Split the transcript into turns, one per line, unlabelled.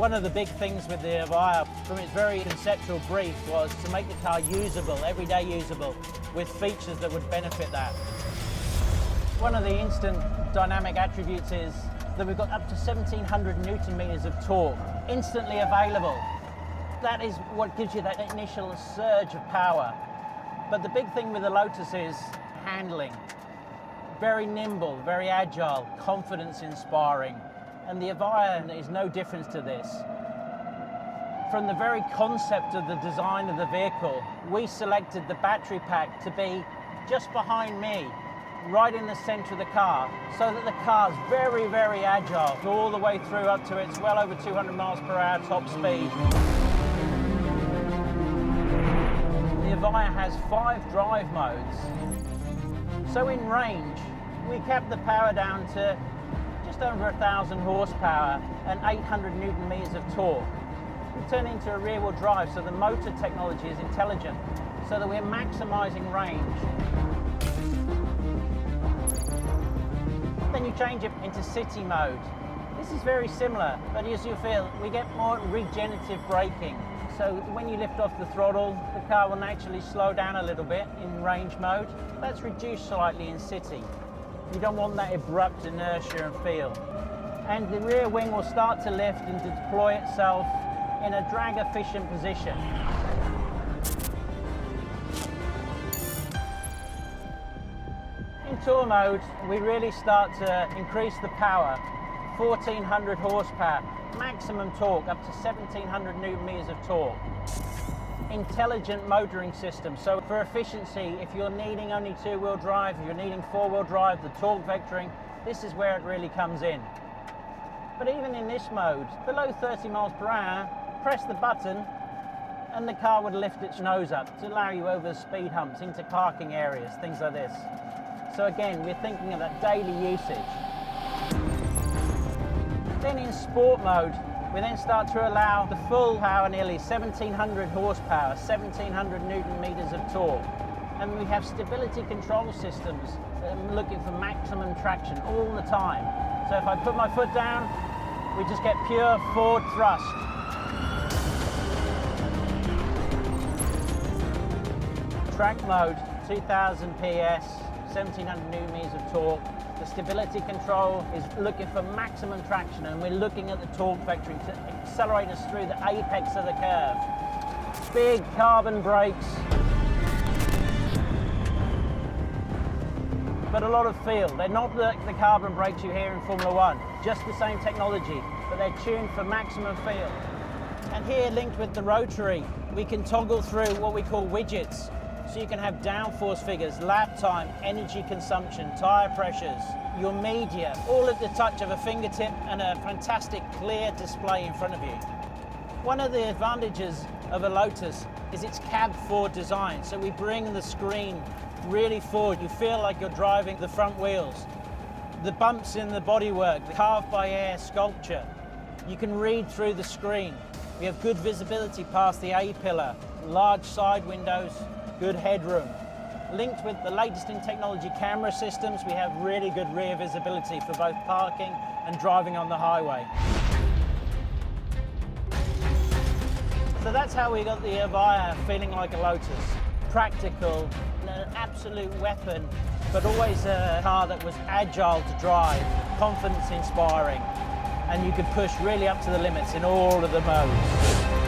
One of the big things with the Evija, from its very conceptual brief, was to make the car usable, everyday usable, with features that would benefit that. One of the instant dynamic attributes is that we've got up to 1,700 Newton meters of torque, instantly available. That is what gives you that initial surge of power. But the big thing with the Lotus is handling. Very nimble, very agile, confidence inspiring. And the Evija is no difference to this. From the very concept of the design of the vehicle, we selected the battery pack to be just behind me, right in the center of the car, so that the car's very, very agile, all the way through up to its well over 200 miles per hour top speed. The Evija has 5 drive modes. So in range, we kept the power down to just over 1,000 horsepower and 800 Newton meters of torque. We turn into a rear-wheel drive, so the motor technology is intelligent, so that we're maximizing range. Then you change it into city mode. This is very similar, but as you feel, we get more regenerative braking. So when you lift off the throttle, the car will naturally slow down a little bit in range mode. That's reduced slightly in city. You don't want that abrupt inertia and feel. And the rear wing will start to lift and to deploy itself in a drag-efficient position. In tour mode, we really start to increase the power. 1,400 horsepower, maximum torque up to 1,700 Newton meters of torque. Intelligent motoring system, so for efficiency, if you're needing only 2-wheel drive, if you're needing 4-wheel drive, the torque vectoring, this is where it really comes in. But even in this mode, below 30 miles per hour, press the button and the car would lift its nose up to allow you over speed humps, into parking areas, things like this. So again, we're thinking of that daily usage. Then in sport mode, we then start to allow the full power, nearly 1,700 horsepower, 1,700 Newton meters of torque. And we have stability control systems that are looking for maximum traction all the time. So if I put my foot down, we just get pure forward thrust. Track mode, 2,000 PS, 1,700 Newton meters of torque. The stability control is looking for maximum traction, and we're looking at the torque vectoring to accelerate us through the apex of the curve. Big carbon brakes, but a lot of feel. They're not the carbon brakes you hear in Formula One, just the same technology, but they're tuned for maximum feel. And here, linked with the rotary, we can toggle through what we call widgets. So you can have downforce figures, lap time, energy consumption, tyre pressures, your media, all at the touch of a fingertip and a fantastic clear display in front of you. One of the advantages of a Lotus is its cab forward design. So we bring the screen really forward. You feel like you're driving the front wheels. The bumps in the bodywork, the carved by air sculpture. You can read through the screen. We have good visibility past the A-pillar, large side windows, good headroom. Linked with the latest in technology camera systems, we have really good rear visibility for both parking and driving on the highway. So that's how we got the Evija feeling like a Lotus. Practical, an absolute weapon, but always a car that was agile to drive, confidence inspiring, and you could push really up to the limits in all of the modes.